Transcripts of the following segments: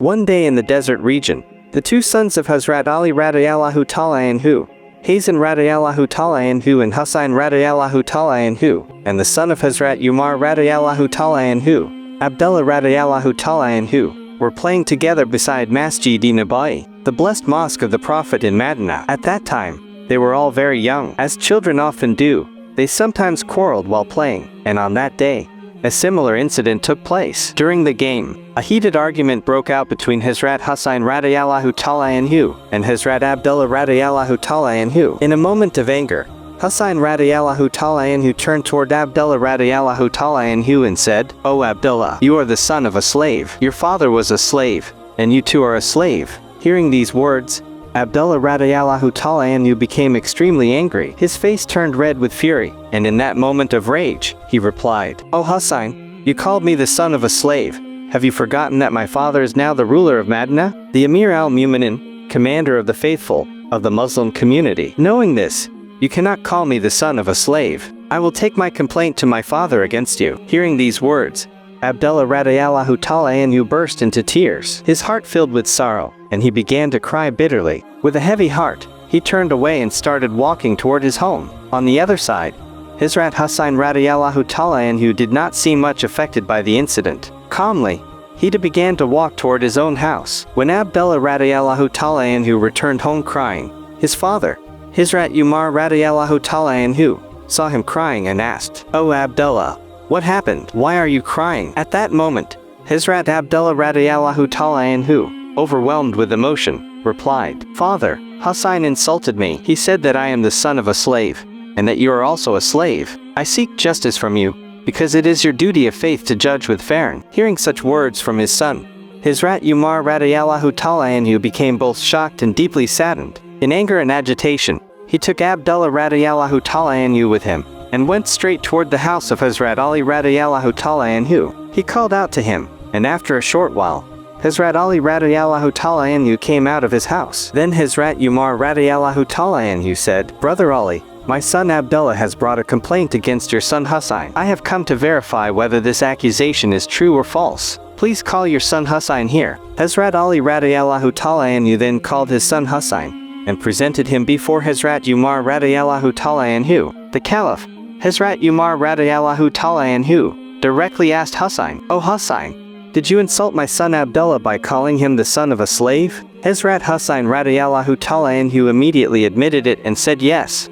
One day in the desert region, the two sons of Hazrat Ali radiyallahu ta'ala anhu, Hassan radiyallahu ta'ala anhu and Hussain radiyallahu ta'ala anhu, and the son of Hazrat Umar radiyallahu ta'ala anhu, Abdullah radiyallahu ta'ala anhu, were playing together beside Masjid-e-Nabawi, the blessed mosque of the Prophet in Medina. At that time, they were all very young. As children often do, they sometimes quarreled while playing, and on that day, a similar incident took place. During the game, a heated argument broke out between Hazrat Hassan radiyallahu ta'ala anhu and Hazrat Abdullah radiyallahu ta'ala anhu. In a moment of anger, Hassan radiyallahu ta'ala anhu turned toward Abdullah radiyallahu ta'ala anhu and said, "O Abdullah, you are the son of a slave. Your father was a slave, and you too are a slave." Hearing these words, Abdullah radiyallahu ta'ala anhu became extremely angry. His face turned red with fury, and in that moment of rage, he replied, "O Hussain, you called me the son of a slave. Have you forgotten that my father is now the ruler of Medina, the Amir al-Mu'minin, commander of the faithful, of the Muslim community? Knowing this, you cannot call me the son of a slave. I will take my complaint to my father against you." Hearing these words, Abdullah radiyallahu ta'ala anhu burst into tears, his heart filled with sorrow, and he began to cry bitterly. With a heavy heart, he turned away and started walking toward his home. On the other side, Hazrat Hassan radiyallahu ta'ala anhu did not seem much affected by the incident. Calmly, he began to walk toward his own house. When Abdullah radiyallahu ta'ala anhu returned home crying, his father, Hazrat Umar radiyallahu ta'ala anhu, saw him crying and asked, "O Abdullah, what happened? Why are you crying?" At that moment, Hazrat Abdullah radiyallahu ta'ala anhu, overwhelmed with emotion, replied, "Father, Hussain insulted me. He said that I am the son of a slave, and that you are also a slave. I seek justice from you, because it is your duty of faith to judge with fairness." Hearing such words from his son, Hazrat Umar radiyallahu ta'ala anhu became both shocked and deeply saddened. In anger and agitation, he took Abdullah radiyallahu ta'ala anhu with him, and went straight toward the house of Hazrat Ali radiyallahu ta'ala anhu. He called out to him, and after a short while, Hazrat Ali radiyallahu ta'ala anhu came out of his house. Then Hazrat Umar radiyallahu ta'ala anhu said, "Brother Ali, my son Abdullah has brought a complaint against your son Hussain. I have come to verify whether this accusation is true or false. Please call your son Hussain here." Hazrat Ali radiyallahu ta'ala anhu then called his son Hussain, and presented him before Hazrat Umar radiyallahu ta'ala anhu. The Caliph, Hazrat Umar radiyallahu ta'ala anhu, directly asked Hussain, "O Hussain, did you insult my son Abdullah by calling him the son of a slave?" Hazrat Hassan radiyallahu ta'ala anhu immediately admitted it and said, Yes,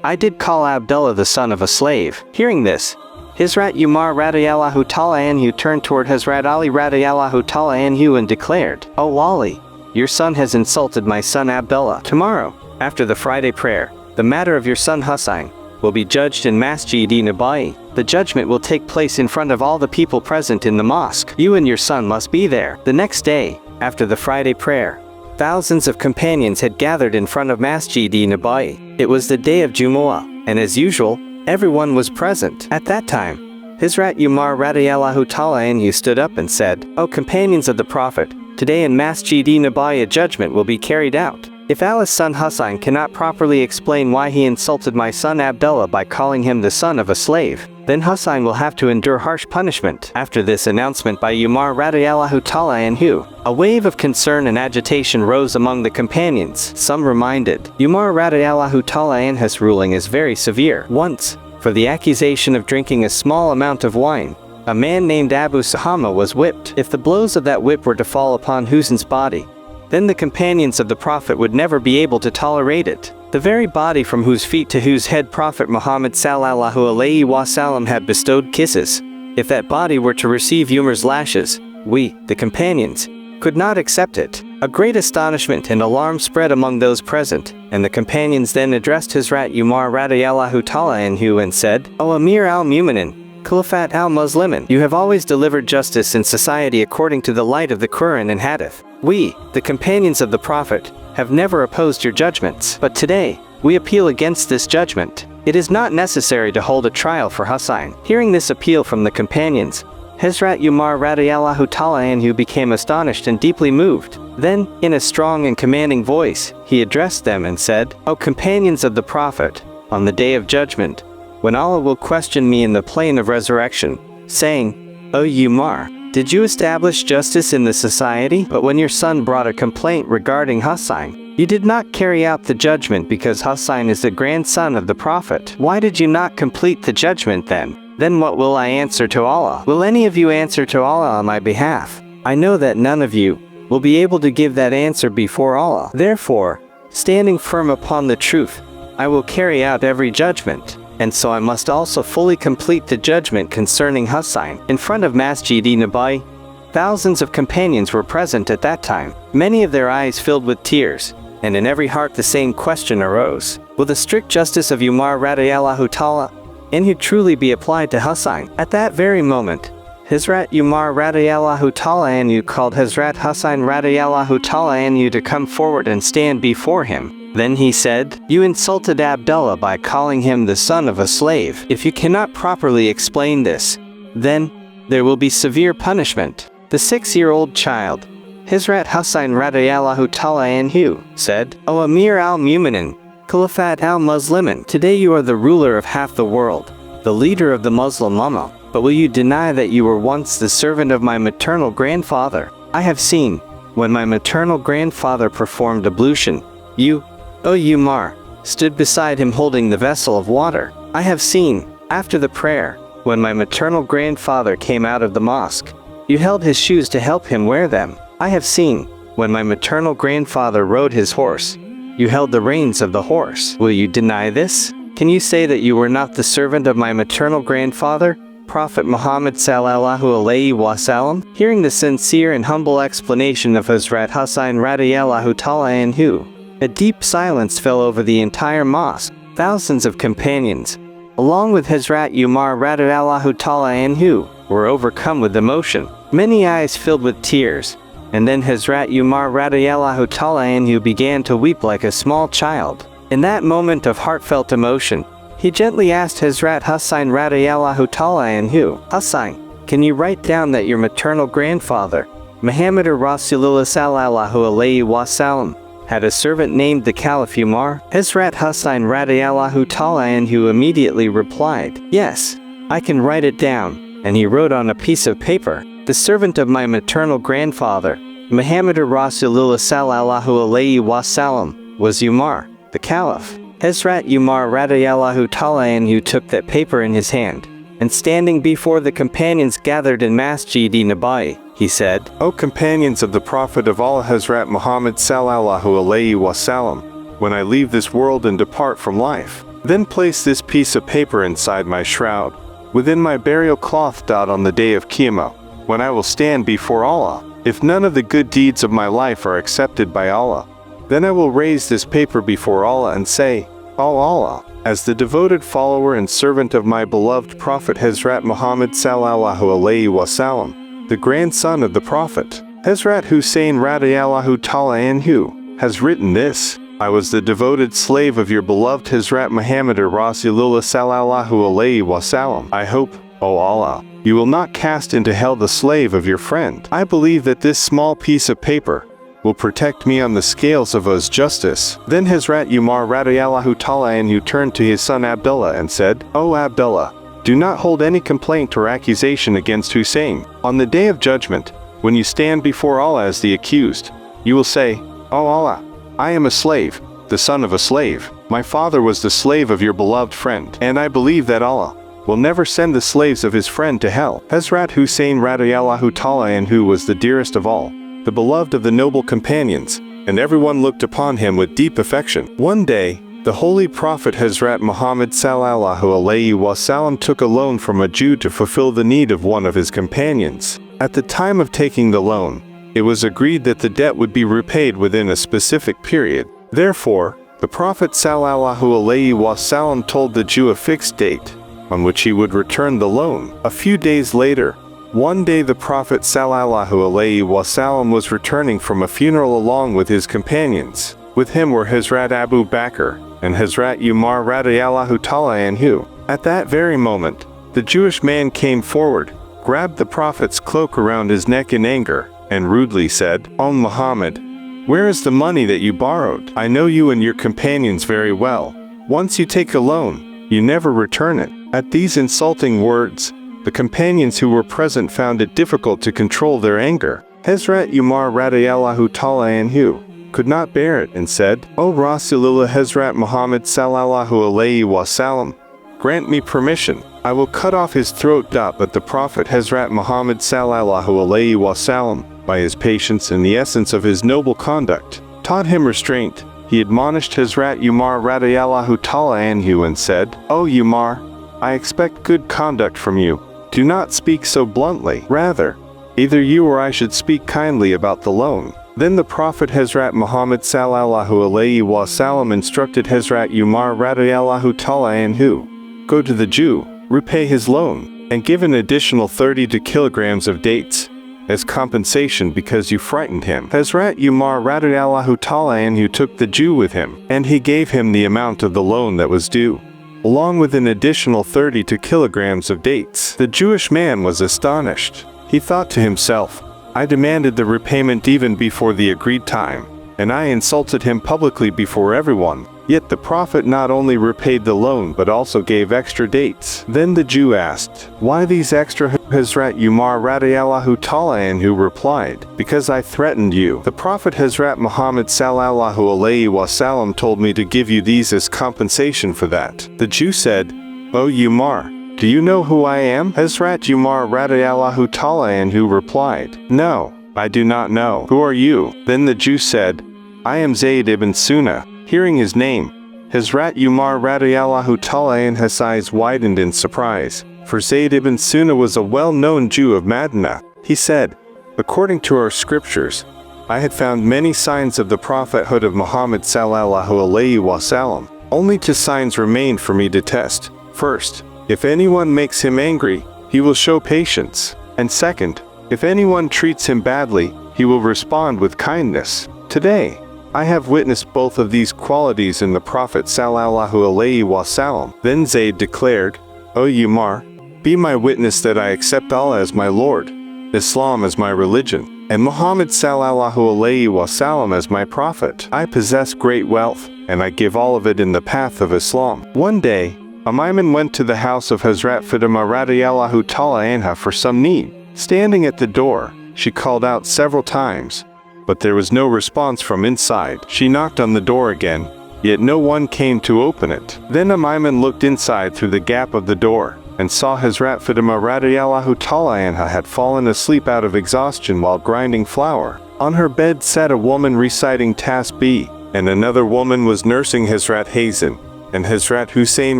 I did call Abdullah the son of a slave." Hearing this, Hazrat Umar radiyallahu ta'ala anhu turned toward Hazrat Ali radiyallahu ta'ala anhu and declared, "O Ali, your son has insulted my son Abdullah. Tomorrow, after the Friday prayer, the matter of your son Hussain will be judged in Masjid-e-Nabawi. The judgment will take place in front of all the people present in the mosque. You and your son must be there." The next day, after the Friday prayer, thousands of companions had gathered in front of Masjid-e-Nabawi. It was the day of Jumu'ah, and as usual, everyone was present. At that time, Hazrat Umar radiyallahu ta'ala anhu stood up and said, "O companions of the Prophet, today in Masjid-e-Nabawi a judgment will be carried out. If Allah's son Hussain cannot properly explain why he insulted my son Abdullah by calling him the son of a slave, then Hussain will have to endure harsh punishment." After this announcement by Umar radiyallahu ta'ala anhu, a wave of concern and agitation rose among the companions. Some reminded, Umar radiyallahu ta'ala anhu's ruling is very severe. Once, for the accusation of drinking a small amount of wine, a man named Abu Sahama was whipped. If the blows of that whip were to fall upon Hussein's body, then the companions of the Prophet would never be able to tolerate it. The very body from whose feet to whose head Prophet Muhammad sallallahu alaihi wasallam had bestowed kisses, if that body were to receive Umar's lashes, we, the companions, could not accept it. A great astonishment and alarm spread among those present, and the companions then addressed Hazrat Umar radiyallahu ta'ala anhu and said, "O Amir al-Mu'minin, Khalifat al-Muslimin, you have always delivered justice in society according to the light of the Quran and Hadith. We, the companions of the Prophet, have never opposed your judgments. But today, we appeal against this judgment. It is not necessary to hold a trial for Hussain." Hearing this appeal from the companions, Hazrat Umar radiyallahu ta'ala anhu became astonished and deeply moved. Then, in a strong and commanding voice, he addressed them and said, "O companions of the Prophet, on the day of judgment, when Allah will question me in the plain of resurrection, saying, O Umar, Did you establish justice in the society? But when your son brought a complaint regarding Hussain, you did not carry out the judgment because Hussain is the grandson of the Prophet. Why did you not complete the judgment then? Then what will I answer to Allah? Will any of you answer to Allah on my behalf? I know that none of you will be able to give that answer before Allah. Therefore, standing firm upon the truth, I will carry out every judgment. And so I must also fully complete the judgment concerning Hussain. In front of Masjid-e-Nabawi, thousands of companions were present at that time, many of their eyes filled with tears, and in every heart the same question arose. Will the strict justice of Umar radiyallahu ta'ala anhu truly be applied to Hussain? At that very moment, Hazrat Umar radiyallahu ta'ala anhu called Hazrat Hassan radiyallahu ta'ala anhu to come forward and stand before him. Then he said, "You insulted Abdullah by calling him the son of a slave. If you cannot properly explain this, then there will be severe punishment." The 6-year-old child, Hazrat Hassan radiyallahu ta'ala anhu, said, "O Amir al-Mu'minin, Khalifat al-Muslimin, today you are the ruler of half the world, the leader of the Muslim Ummah. But will you deny that you were once the servant of my maternal grandfather? I have seen, when my maternal grandfather performed ablution, you, O Umar, stood beside him holding the vessel of water. I have seen, after the prayer, when my maternal grandfather came out of the mosque, you held his shoes to help him wear them. I have seen, when my maternal grandfather rode his horse, you held the reins of the horse. Will you deny this? Can you say that you were not the servant of my maternal grandfather, Prophet Muhammad sallallahu alaihi wasallam?" Hearing the sincere and humble explanation of Hazrat Hassan radiyallahu ta'ala anhu, a deep silence fell over the entire mosque. Thousands of companions, along with Hazrat Umar radiyallahu ta'ala anhu, were overcome with emotion. Many eyes filled with tears, and then Hazrat Umar radiyallahu ta'ala anhu began to weep like a small child. In that moment of heartfelt emotion, he gently asked Hazrat Hassan radiyallahu ta'ala anhu, "Hussain, can you write down that your maternal grandfather, Muhammadur Rasulullah sallallahu alaihi wasallam, had a servant named the Caliph Umar?" Hazrat Hassan radiyallahu ta'ala anhu immediately replied, "Yes, I can write it down," and he wrote on a piece of paper, "The servant of my maternal grandfather, Muhammadur Rasulullah sallallahu alaihi wasallam, was Umar, the Caliph." Hazrat Umar radiyallahu ta'ala anhu took that paper in his hand, and standing before the companions gathered in Masjid-e-Nabawi, he said, "O companions of the Prophet of Allah Hazrat Muhammad sallallahu alaihi wasallam, when I leave this world and depart from life, then place this piece of paper inside my shroud, within my burial cloth. On the day of Qiyamah, when I will stand before Allah, if none of the good deeds of my life are accepted by Allah, then I will raise this paper before Allah and say, O Allah, as the devoted follower and servant of my beloved Prophet Hazrat Muhammad sallallahu alaihi wasallam, the grandson of the Prophet, Hazrat Hussain radiyallahu ta'ala anhu, has written this. I was the devoted slave of your beloved Hazrat Muhammadur Rasulullah sallallahu alaihi wasallam. I hope, O Allah, you will not cast into hell the slave of your friend. I believe that this small piece of paper will protect me on the scales of Allah's justice." Then Hazrat Umar radiyallahu ta'ala anhu turned to his son Abdullah and said, "O Abdullah, do not hold any complaint or accusation against Hussein. On the day of judgment, when you stand before Allah as the accused, you will say, O Allah, I am a slave, the son of a slave. My father was the slave of your beloved friend, and I believe that Allah will never send the slaves of his friend to hell." Hazrat Hussain radiyallahu ta'ala anhu was the dearest of all, the beloved of the noble companions, and everyone looked upon him with deep affection. One day, the Holy Prophet Hazrat Muhammad sallallahu alaihi wasallam took a loan from a Jew to fulfill the need of one of his companions. At the time of taking the loan, it was agreed that the debt would be repaid within a specific period. Therefore, the Prophet sallallahu alaihi wasallam told the Jew a fixed date on which he would return the loan. A few days later, one day the Prophet sallallahu alaihi wasallam was returning from a funeral along with his companions. With him were Hazrat Abu Bakr and Hazrat Umar radiyallahu ta'ala anhu. At that very moment, the Jewish man came forward, grabbed the Prophet's cloak around his neck in anger, and rudely said, "O Muhammad, where is the money that you borrowed? I know you and your companions very well. Once you take a loan, you never return it." At these insulting words, The companions who were present found it difficult to control their anger. Hazrat Umar radiyallahu ta'ala anhu could not bear it and said, "O Rasulullah Hazrat Muhammad sallallahu alayhi wasallam, grant me permission. I will cut off his throat." But the Prophet Hazrat Muhammad sallallahu alayhi wasallam, by his patience and the essence of his noble conduct, taught him restraint. He admonished Hazrat Umar radiyallahu ta'ala anhu and said, "O Umar, I expect good conduct from you. Do not speak so bluntly. Rather, either you or I should speak kindly about the loan." Then the Prophet Hazrat Muhammad sallallahu alayhi wasallam instructed Hazrat Umar radiyallahu ta'ala anhu, "Go to the Jew, repay his loan, and give an additional 32 kilograms of dates as compensation because you frightened him." Hazrat Umar radiyallahu ta'ala anhu took the Jew with him, and he gave him the amount of the loan that was due, along with an additional 32 kilograms of dates. The Jewish man was astonished. He thought to himself, "I demanded the repayment even before the agreed time, and I insulted him publicly before everyone. Yet the Prophet not only repaid the loan but also gave extra dates." Then the Jew asked, "Why these extra?" Hazrat Umar radiyallahu ta'ala anhu replied, "Because I threatened you. The Prophet Hazrat Muhammad sallallahu alayhi wasallam told me to give you these as compensation for that." The Jew said, "O Umar, do you know who I am?" Hazrat Umar radiyallahu ta'ala anhu replied, "No, I do not know." "Who are you?" Then the Jew said, "I am Zayd ibn Sunnah." Hearing his name, Hazrat Umar radiyallahu ta'ala anhu's eyes widened in surprise, for Zayd ibn Sunnah was a well-known Jew of Medina. He said, "According to our scriptures, I had found many signs of the prophethood of Muhammad sallallahu alayhi wasallam. Only 2 signs remained for me to test. First, if anyone makes him angry, he will show patience. And second, if anyone treats him badly, he will respond with kindness. Today, I have witnessed both of these qualities in the Prophet sallallahu alayhi wasallam." Then Zayd declared, "O Umar, be my witness that I accept Allah as my Lord, Islam as my religion, and Muhammad sallallahu alayhi wasallam as my prophet. I possess great wealth, and I give all of it in the path of Islam." One day, Imam went to the house of Hazrat Fatima radiyallahu ta'ala anha for some need. Standing at the door, she called out several times, but there was no response from inside. She knocked on the door again, yet no one came to open it. Then Imam looked inside through the gap of the door, and saw Hazrat Fatima radiyallahu ta'ala anha had fallen asleep out of exhaustion while grinding flour. On her bed sat a woman reciting tasbih, and another woman was nursing Hazrat Hassan and Hazrat Hussain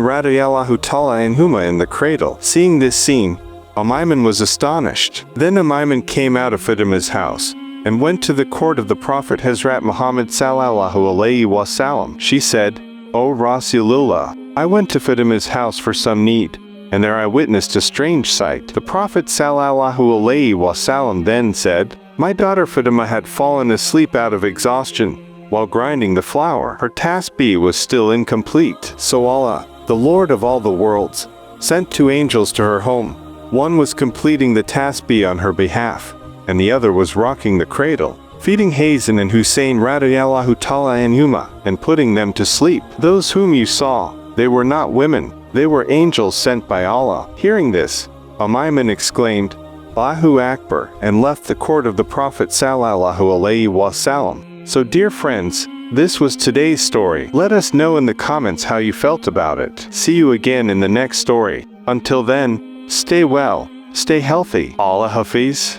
radiyallahu ta'ala anhuma in the cradle. Seeing this scene, Imam was astonished. Then Imam came out of Fatima's house, and went to the court of the Prophet Hazrat Muhammad sallallahu alayhi wasallam. She said, "O Rasulullah, I went to Fatima's house for some need, and there I witnessed a strange sight." The Prophet sallallahu alayhi wasallam then said, "My daughter Fatima had fallen asleep out of exhaustion while grinding the flour. Her tasbih was still incomplete. So Allah, the Lord of all the worlds, sent 2 angels to her home. One was completing the tasbih on her behalf, and the other was rocking the cradle, feeding Hassan and Hussain radiyallahu ta'ala anhuma, and putting them to sleep. Those whom you saw, they were not women, they were angels sent by Allah." Hearing this, Imam exclaimed, "Allahu Akbar," and left the court of the Prophet sallallahu alayhi wasallam. So dear friends, this was today's story. Let us know in the comments how you felt about it. See you again in the next story. Until then, stay well, stay healthy. Allah Hafiz.